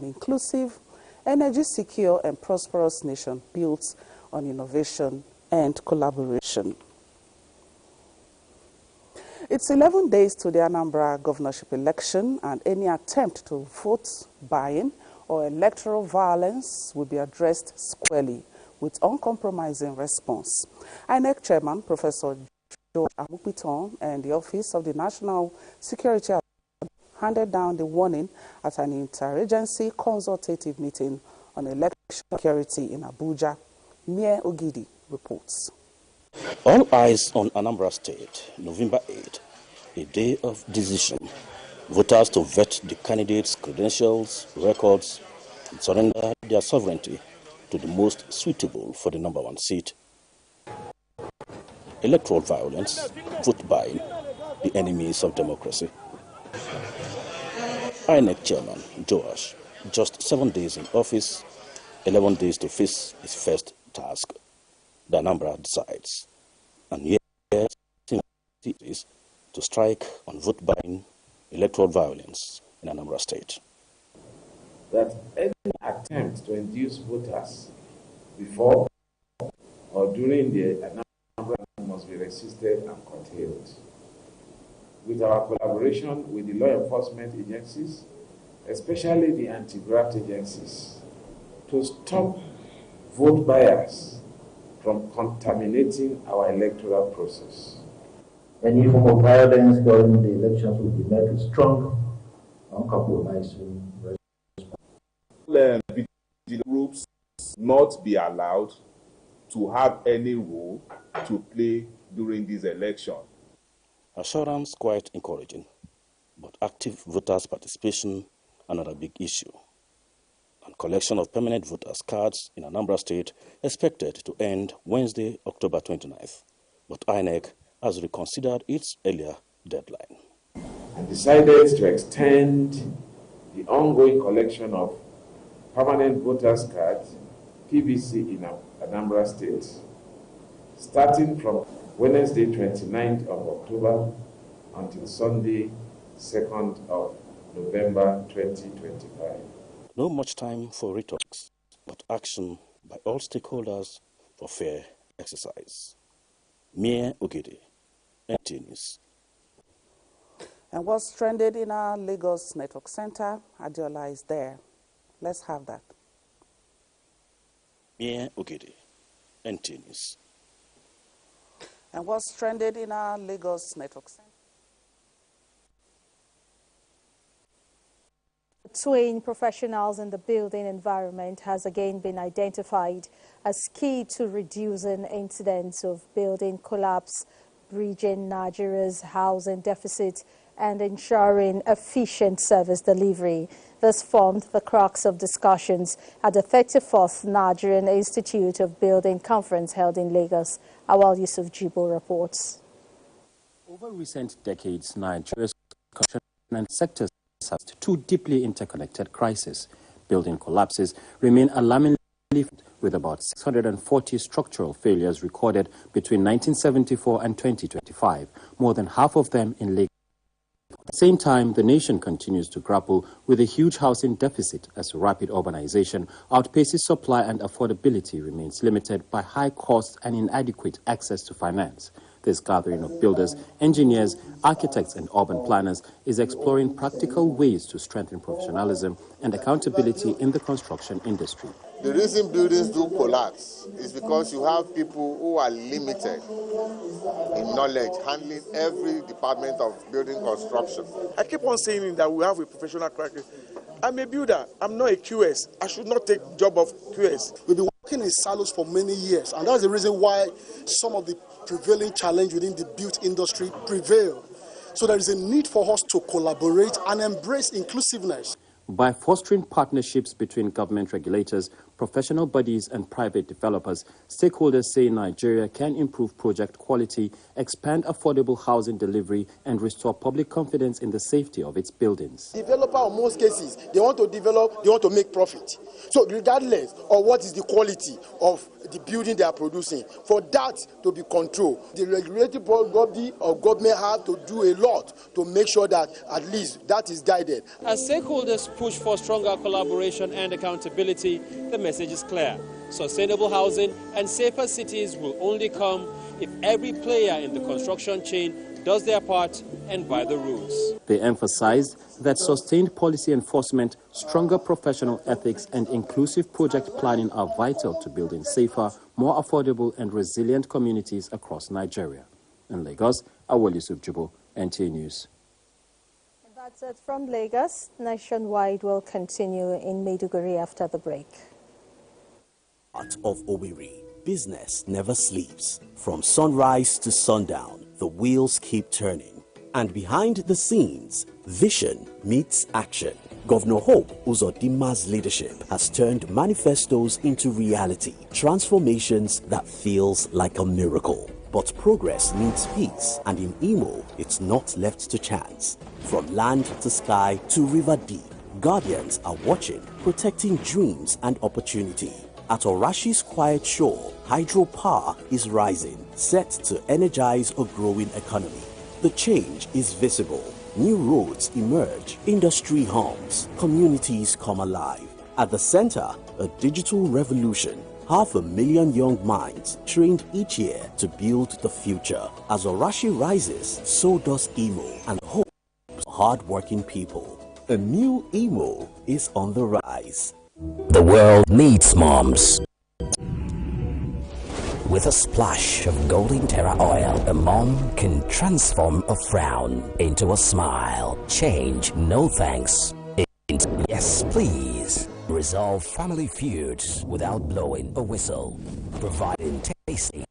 an inclusive, energy secure and prosperous nation built on innovation and collaboration. It's 11 days to the Anambra governorship election, and any attempt to vote buying or electoral violence will be addressed squarely with uncompromising response. INEC Chairman Professor George Amupiton and the Office of the National Security Advisor handed down the warning at an interagency consultative meeting on election security in Abuja. Mie Ogidi reports. All eyes on Anambra State, November 8, a day of decision. Voters to vet the candidates' credentials, records, and surrender their sovereignty to the most suitable for the #1 seat. Electoral violence, vote buying, the enemies of democracy. INEC Chairman Joash, just 7 days in office, 11 days to face his first task. The Anambra decides. And yet, it is to strike on vote buying, electoral violence in Anambra State. That any attempt to induce voters before or during the Anambra must be resisted and curtailed. With our collaboration with the law enforcement agencies, especially the anti-graft agencies, to stop vote buyers from contaminating our electoral process. Any form of violence during the elections will be met with strong, uncompromising response. Groups not be allowed to have any role to play during this election. Assurance quite encouraging, but active voters' participation another big issue. And collection of permanent voters' cards in Anambra State expected to end Wednesday, October 29th. But INEC has reconsidered its earlier deadline. And decided to extend the ongoing collection of permanent voters' cards, PVC, in Anambra State, starting from Wednesday, 29th of October until Sunday, 2nd of November 2025. No much time for rhetorics, but action by all stakeholders for fair exercise. Mie Ogidi, NT News. And what's trended in our Lagos Network Center, Adiola is there. Let's have that. Mie Ogidi, NT News. And what's trended in our Lagos Network Center? Between professionals in the building environment has again been identified as key to reducing incidents of building collapse, bridging Nigeria's housing deficit, and ensuring efficient service delivery. This formed the crux of discussions at the 34th Nigerian Institute of Building Conference held in Lagos. Awal Yusuf Jibo reports. Over recent decades, Nigeria's construction and sectors have two deeply interconnected crises. Building collapses remain alarmingly, with about 640 structural failures recorded between 1974 and 2025, more than half of them in Lagos. At the same time, the nation continues to grapple with a huge housing deficit as rapid urbanization outpaces supply and affordability remains limited by high costs and inadequate access to finance. This gathering of builders, engineers, architects, and urban planners is exploring practical ways to strengthen professionalism and accountability in the construction industry. The reason buildings do collapse is because you have people who are limited in knowledge, handling every department of building construction. I keep on saying that we have a professional crisis. I'm a builder. I'm not a QS. I should not take job of QS. We've been working in silos for many years, and that's the reason why some of the prevailing challenge within the built industry prevail. So there is a need for us to collaborate and embrace inclusiveness. By fostering partnerships between government regulators, professional bodies and private developers, stakeholders say Nigeria can improve project quality, expand affordable housing delivery, and restore public confidence in the safety of its buildings. Developer, in most cases, they want to develop, they want to make profit. So regardless of what is the quality of the building they are producing, for that to be controlled, the regulatory body or government have to do a lot to make sure that at least that is guided. As stakeholders push for stronger collaboration and accountability, the message is clear. Sustainable housing and safer cities will only come if every player in the construction chain does their part and by the rules. They emphasized that sustained policy enforcement, stronger professional ethics, and inclusive project planning are vital to building safer, more affordable, and resilient communities across Nigeria. In Lagos, Awol Yusuf Jubo, NTA News. That's it from Lagos. Nationwide will continue in Maiduguri after the break. Part of Owerri, business never sleeps. From sunrise to sundown, the wheels keep turning. And behind the scenes, vision meets action. Governor Hope Uzodinma's leadership has turned manifestos into reality, transformations that feels like a miracle. But progress needs peace, and in Imo, it's not left to chance. From land to sky to river deep, guardians are watching, protecting dreams and opportunity. At Orashi's quiet shore, hydropower is rising, set to energize a growing economy. The change is visible. New roads emerge, industry hums, communities come alive. At the center, a digital revolution. 500,000 young minds trained each year to build the future. As Orashi rises, so does Imo, and hope for hard-working people. A new Imo is on the rise. The world needs moms. With a splash of Golden Terra oil, a mom can transform a frown into a smile. Change no thanks into yes please. Resolve family feuds without blowing a whistle. Providing tasty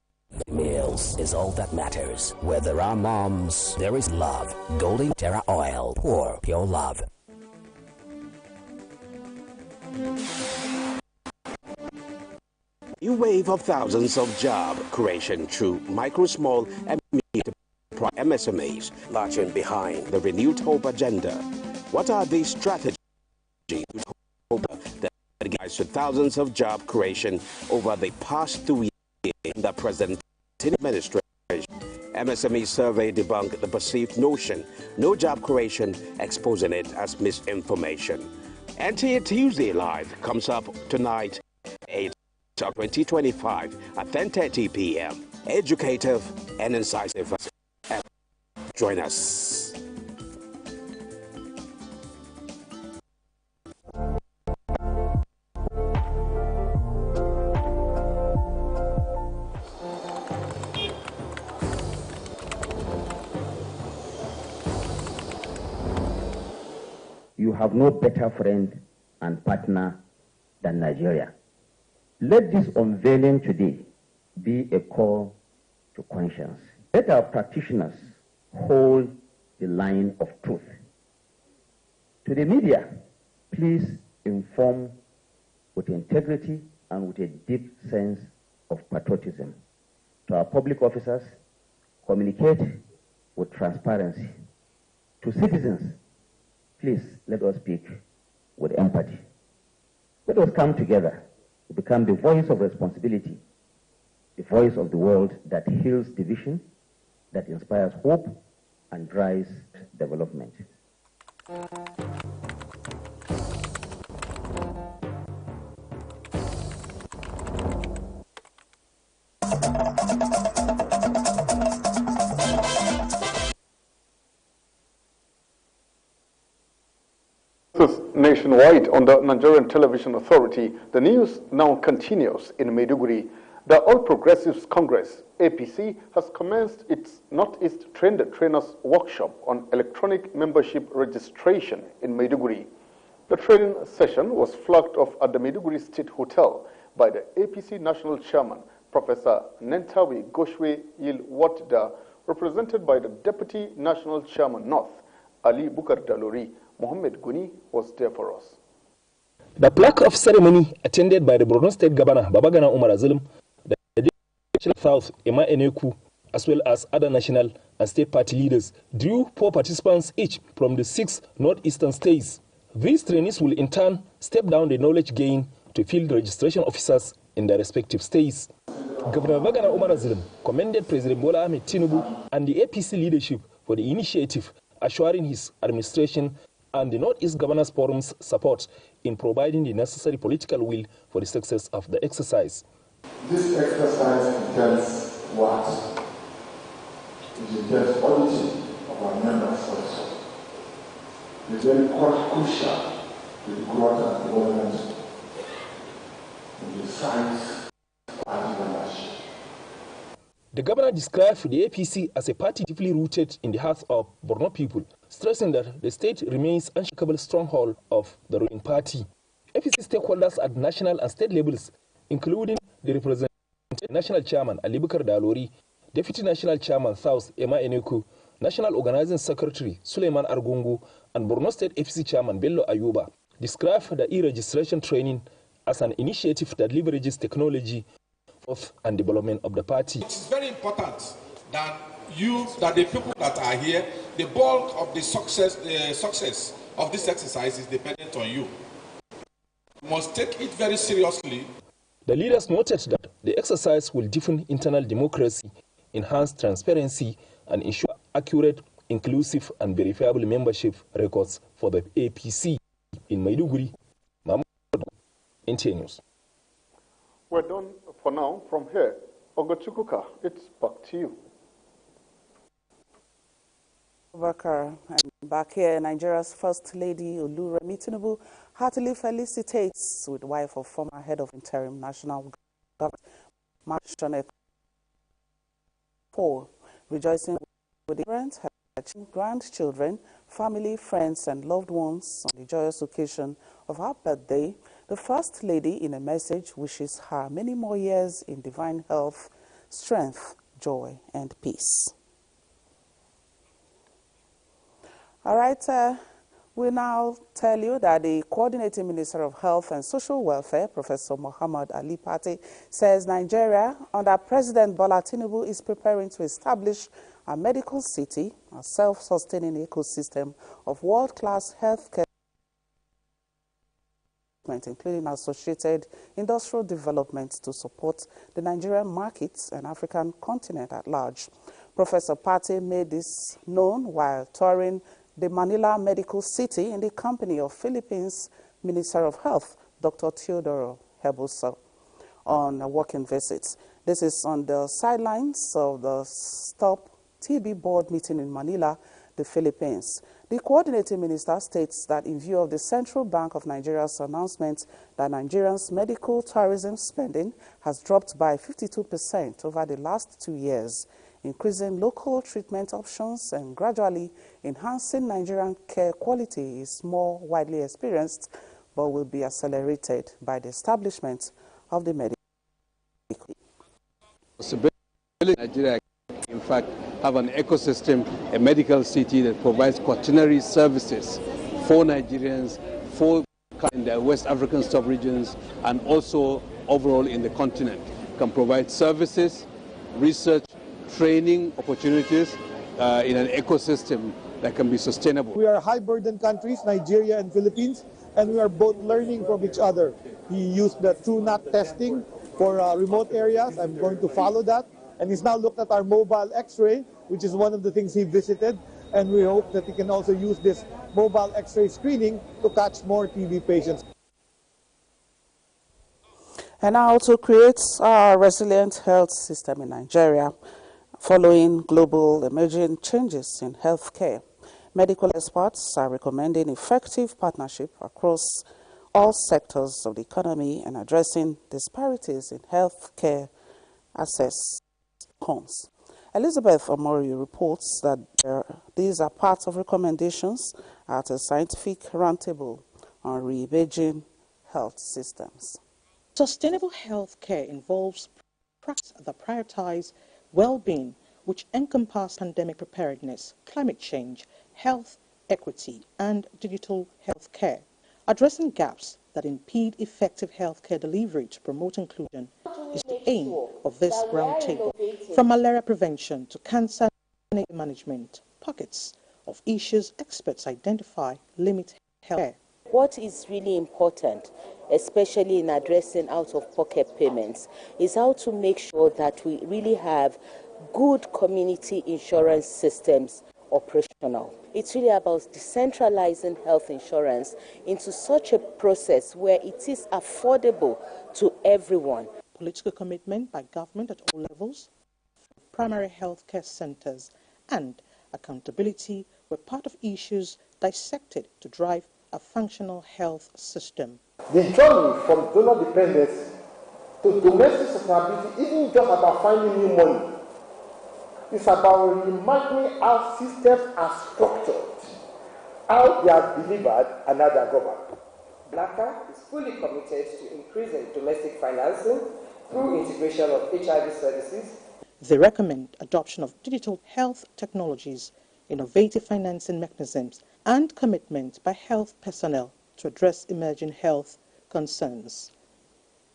meals is all that matters. Where there are moms, there is love. Golden Terra oil, pour pure love. New wave of thousands of job creation through micro, small, and medium MSMEs marching behind the renewed hope agenda. What are these strategies that guides to thousands of job creation over the past 2 years in the present administration? MSME survey debunked the perceived notion, no job creation, exposing it as misinformation. NTA Tuesday Live comes up tonight, 8 2025 at 10:30 p.m. Educative and incisive. Join us. You have no better friend and partner than Nigeria. Let this unveiling today be a call to conscience. Let our practitioners hold the line of truth. To the media, please inform with integrity and with a deep sense of patriotism. To our public officers, communicate with transparency. To citizens, please let us speak with empathy. Let us come together to become the voice of responsibility, the voice of the world that heals division, that inspires hope and drives development. Nationwide on the Nigerian Television Authority, the news now continues in Maiduguri. The All Progressives Congress, APC, has commenced its Northeast Trained Trainers Workshop on electronic membership registration in Maiduguri. The training session was flagged off at the Maiduguri State Hotel by the APC National Chairman, Professor Nentawi Goshwe Yilwatda, represented by the Deputy National Chairman North, Ali Bukar Dalori. Mohammed Guni was there for us. The plaque of ceremony attended by the Borno State Governor Babagana Umar Zulum, the National South Emma Eneku, as well as other national and state party leaders, drew 4 participants each from the 6 northeastern states. These trainees will in turn step down the knowledge gain to field registration officers in their respective states. Governor Babagana Umar Zulum commended President Bola Ahmed Tinubu and the APC leadership for the initiative, assuring his administration and the Northeast Governors Forum's support in providing the necessary political will for the success of the exercise. This exercise entails what? It entails auditing of our members also. It is very crucial to the growth and development of the science party membership. The governor described the APC as a party deeply rooted in the hearts of Borno people, stressing that the state remains an unshakable stronghold of the ruling party. APC stakeholders at national and state levels, including the representative National Chairman Ali Bukar Dalori, Deputy National Chairman South Emma Eneku, National Organizing Secretary Suleiman Argungu, and Borno State APC Chairman Bello Ayuba, described the e-registration training as an initiative that leverages technology and development of the party. It is very important that the people that are here, the bulk of the success of this exercise is dependent on you. You must take it very seriously. The leaders noted that the exercise will deepen internal democracy, enhance transparency, and ensure accurate, inclusive, and verifiable membership records for the APC. In Maiduguri, Mahmoud, NTA News. We're done for now. From here, Ogochukuka, it's back to you. Bakar, and back here, Nigeria's First Lady Oluremi Tinubu heartily felicitates with wife of former head of interim national government, Marshal for rejoicing with the parents, her grandchildren, family, friends, and loved ones on the joyous occasion of her birthday. The First Lady, in a message, wishes her many more years in divine health, strength, joy, and peace. All right, we now tell you that the Coordinating Minister of Health and Social Welfare, Professor Muhammad Ali Pate, says Nigeria, under President Bola Tinubu, is preparing to establish a medical city, a self-sustaining ecosystem of world-class healthcare, including associated industrial development to support the Nigerian markets and African continent at large. Professor Pate made this known while touring the Manila Medical City in the company of Philippines Minister of Health, Dr. Teodoro Hebuso, on a working visit. This is on the sidelines of the Stop TB Board meeting in Manila, the Philippines. The coordinating minister states that in view of the Central Bank of Nigeria's announcement that Nigerians' medical tourism spending has dropped by 52% over the last 2 years, increasing local treatment options and gradually enhancing Nigerian care quality is more widely experienced, but will be accelerated by the establishment of the medical. Nigeria, in fact, have an ecosystem, a medical city that provides quaternary services for Nigerians, for in the West African sub-regions, and also overall in the continent. Can provide services, research, training opportunities in an ecosystem that can be sustainable. We are high-burden countries, Nigeria and Philippines, and we are both learning from each other. He used the TrueNAT testing for remote areas. I'm going to follow that. And he's now looked at our mobile X-ray, which is one of the things he visited. And we hope that he can also use this mobile X-ray screening to catch more TB patients. And now to create a resilient health system in Nigeria, following global emerging changes in healthcare, medical experts are recommending effective partnership across all sectors of the economy and addressing disparities in healthcare access. Elizabeth Omori reports that these are part of recommendations at a scientific roundtable on re-imaging health systems. Sustainable healthcare involves practices that prioritize well-being, which encompass pandemic preparedness, climate change, health equity, and digital healthcare. Addressing gaps that impede effective healthcare delivery to promote inclusion is the aim of this roundtable. From malaria prevention to cancer management, pockets of issues experts identify limit healthcare. What is really important, especially in addressing out-of-pocket payments, is how to make sure that we really have good community insurance systems operational. It's really about decentralizing health insurance into such a process where it is affordable to everyone. Political commitment by government at all levels, primary health care centers, and accountability were part of issues dissected to drive a functional health system. The journey from donor dependence to domestic sustainability isn't just about finding new money. It's about reimagining how systems are structured, how they are delivered, and how they are governed. NACA is fully committed to increasing domestic financing through integration of HIV services. They recommend adoption of digital health technologies, innovative financing mechanisms, and commitment by health personnel to address emerging health concerns.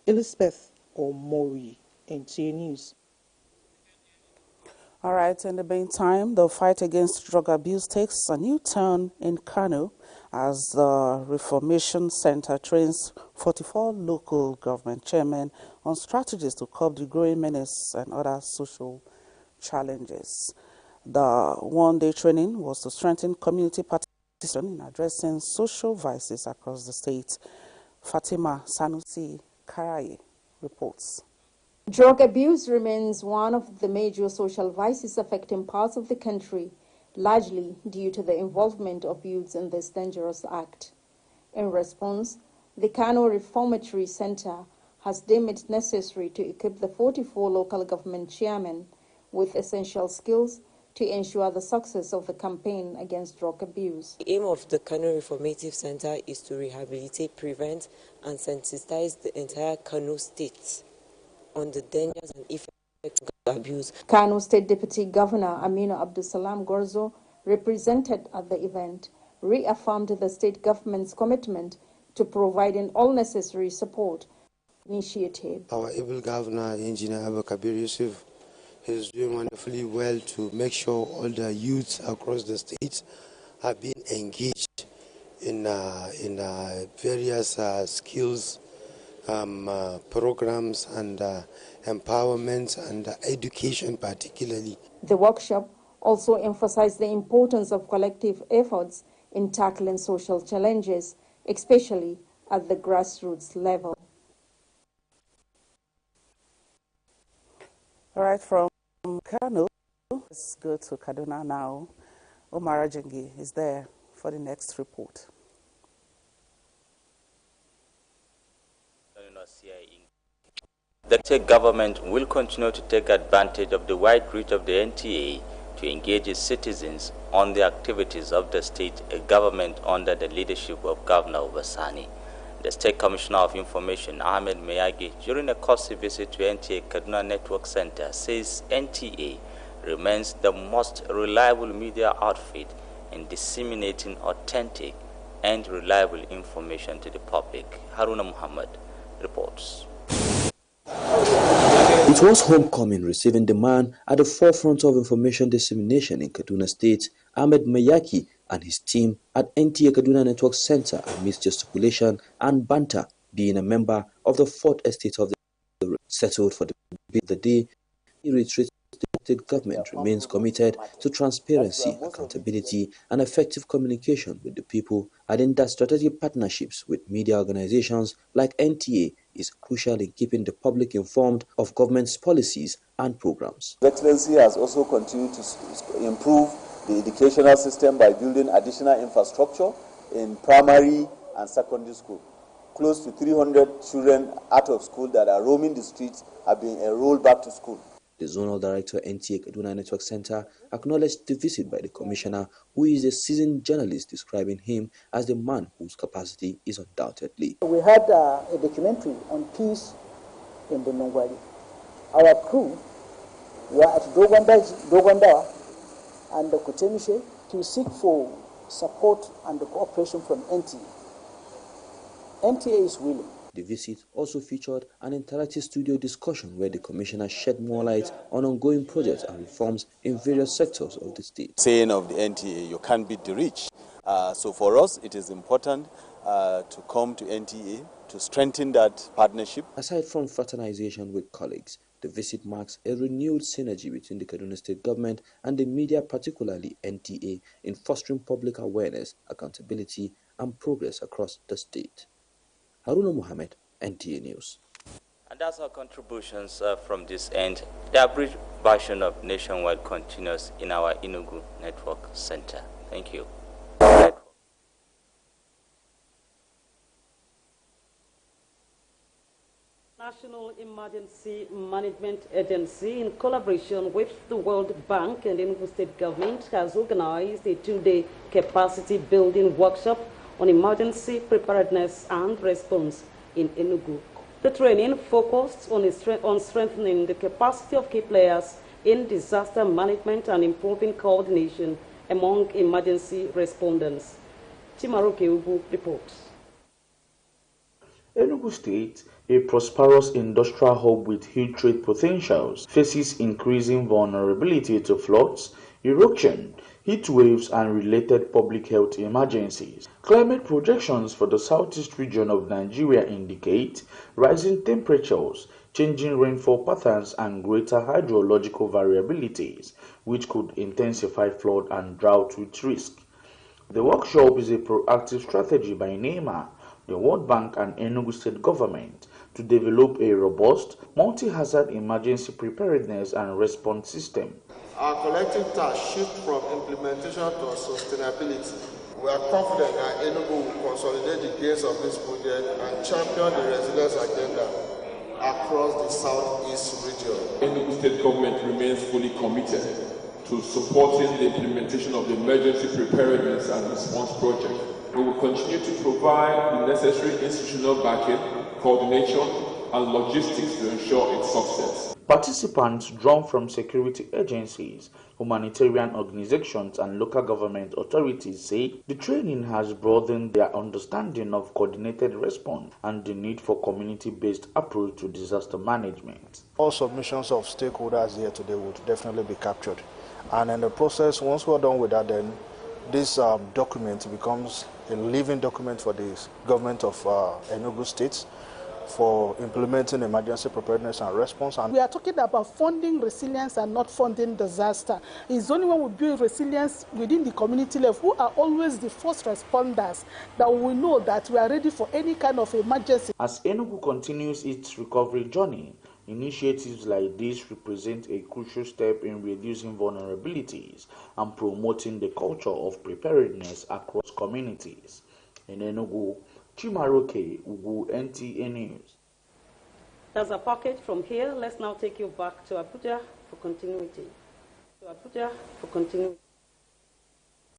Elizabeth Omori, NTA News. All right, in the meantime, the fight against drug abuse takes a new turn in Kano as the Reformation Center trains 44 local government chairmen on strategies to curb the growing menace and other social challenges. The one-day training was to strengthen community participation in addressing social vices across the state. Fatima Sanusi Karaye reports. Drug abuse remains one of the major social vices affecting parts of the country, largely due to the involvement of youths in this dangerous act. In response, the Kano Reformatory Center has deemed it necessary to equip the 44 local government chairmen with essential skills to ensure the success of the campaign against drug abuse. The aim of the Kano Reformative Center is to rehabilitate, prevent, and sensitize the entire Kano state on the dangers and effects of abuse. Kano State Deputy Governor Aminu Abdusalam Gorzo, represented at the event, reaffirmed the state government's commitment to providing all necessary support initiative. Our able governor, Engineer Abba Kabir Yusuf, is doing wonderfully well to make sure all the youths across the state have been engaged in various skills programs and empowerment and education particularly. The workshop also emphasized the importance of collective efforts in tackling social challenges, especially at the grassroots level. All right, from Kano, let's go to Kaduna now. Omar Ajengi is there for the next report. The state government will continue to take advantage of the wide reach of the NTA to engage its citizens on the activities of the state government under the leadership of Governor Obasani. The State Commissioner of Information, Ahmed Meyagi, during a courtesy visit to NTA Kaduna Network Center, says NTA remains the most reliable media outfit in disseminating authentic and reliable information to the public. Haruna Muhammad reports. It was homecoming receiving the man at the forefront of information dissemination in Kaduna State, Ahmed Meyaki, and his team at NTA Kaduna Network Center amidst gesticulation and banter, being a member of the 4th Estate of the settled for the day. He reiterated the state government remains committed to transparency, accountability, and effective communication with the people, adding that strategic partnerships with media organizations like NTA is crucial in keeping the public informed of government's policies and programs. His Excellency has also continued to improve the educational system by building additional infrastructure in primary and secondary school. Close to 300 children out of school that are roaming the streets have been enrolled back to school. The Zonal Director, NTA Kaduna Network Center, acknowledged the visit by the Commissioner, who is a seasoned journalist, describing him as the man whose capacity is undoubtedly. We had a documentary on peace in the Nongwari. Our crew were at Dogwanda and the Kutemishe to seek for support and cooperation from NTA. NTA is willing. The visit also featured an interactive studio discussion where the commissioner shed more light on ongoing projects and reforms in various sectors of the state. Saying of the NTA, you can't beat the rich. So for us, it is important to come to NTA to strengthen that partnership. Aside from fraternization with colleagues, the visit marks a renewed synergy between the Kaduna State government and the media, particularly NTA, in fostering public awareness, accountability, and progress across the state. Haruna Mohammed, NTA News. And that's our contributions from this end. The abridged version of Nationwide continues in our Enugu Network Center. Thank you. National Emergency Management Agency, in collaboration with the World Bank and Enugu State Government, has organized a two-day capacity building workshop on emergency preparedness and response in Enugu. The training focused on strengthening the capacity of key players in disaster management and improving coordination among emergency respondents. Chimaroke Ubu reports. Enugu State, a prosperous industrial hub with huge trade potentials, faces increasing vulnerability to floods, erosion, heat waves, and related public health emergencies. Climate projections for the southeast region of Nigeria indicate rising temperatures, changing rainfall patterns, and greater hydrological variabilities, which could intensify flood and drought with risk. The workshop is a proactive strategy by NEMA, the World Bank, and Enugu State Government to develop a robust, multi-hazard emergency preparedness and response system. Our collective task shifts from implementation to sustainability. We are confident that Enugu will consolidate the gains of this project and champion the resilience agenda across the southeast region. Enugu State Government remains fully committed to supporting the implementation of the Emergency Preparedness and Response Project. We will continue to provide the necessary institutional backing, coordination, and logistics to ensure its success. Participants drawn from security agencies, humanitarian organizations, and local government authorities say the training has broadened their understanding of coordinated response and the need for community-based approach to disaster management. All submissions of stakeholders here today would definitely be captured. And in the process, once we're done with that, then this document becomes a living document for the government of Enugu State for implementing emergency preparedness and response. We are talking about funding resilience and not funding disaster. It's only when we build resilience within the community level, who are always the first responders, that we know that we are ready for any kind of emergency. As Enugu continues its recovery journey, initiatives like this represent a crucial step in reducing vulnerabilities and promoting the culture of preparedness across communities. In Enugu, Chimaroke Ugu, NTA News. That's a package from here. Let's now take you back to Abuja for continuity.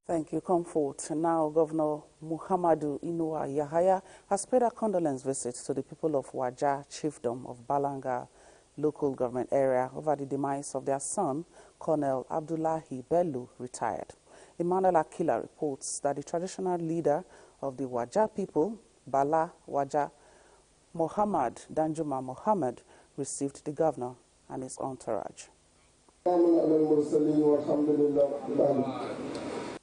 Thank you, Comfort. Now, Governor Muhammadu Inuwa Yahaya has paid a condolence visit to the people of Waja Chiefdom of Balanga local government area over the demise of their son, Colonel Abdullahi Bello, retired. Emmanuel Akila reports that the traditional leader of the Waja people, Bala Waja, Muhammad Danjuma Muhammad, received the governor and his entourage.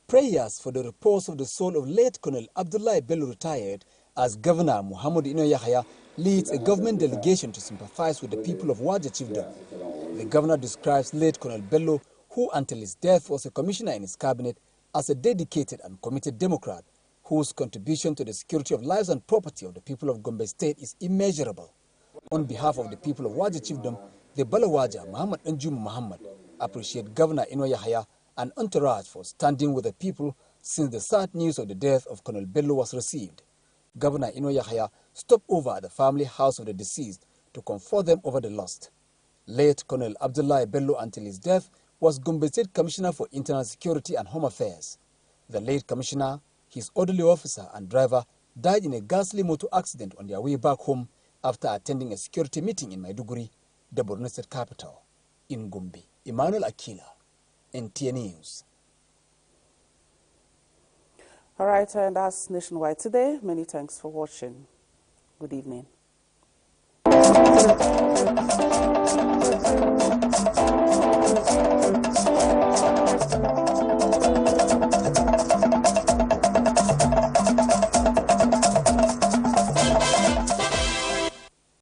Prayers for the repose of the soul of late Colonel Abdullahi Bello retired as Governor Muhammad Yahaya leads a government delegation to sympathize with the people of Waja Chiefdom. The governor describes late Colonel Bello, who until his death was a commissioner in his cabinet, as a dedicated and committed Democrat whose contribution to the security of lives and property of the people of Gombe State is immeasurable. On behalf of the people of Waja Chiefdom, the Balawaja Muhammad Njuma Muhammad appreciate Governor Yahaya and entourage for standing with the people since the sad news of the death of Colonel Bello was received. Governor Yahaya stopped over at the family house of the deceased to comfort them over the loss. Late Colonel Abdullahi Bello, until his death, was Gombe State Commissioner for Internal Security and Home Affairs. The late commissioner, his orderly officer and driver died in a ghastly motor accident on their way back home after attending a security meeting in Maiduguri, the Borno State capital. In Gombe, Emmanuel Akila, NTA News. All right, and that's Nationwide today. Many thanks for watching. Good evening.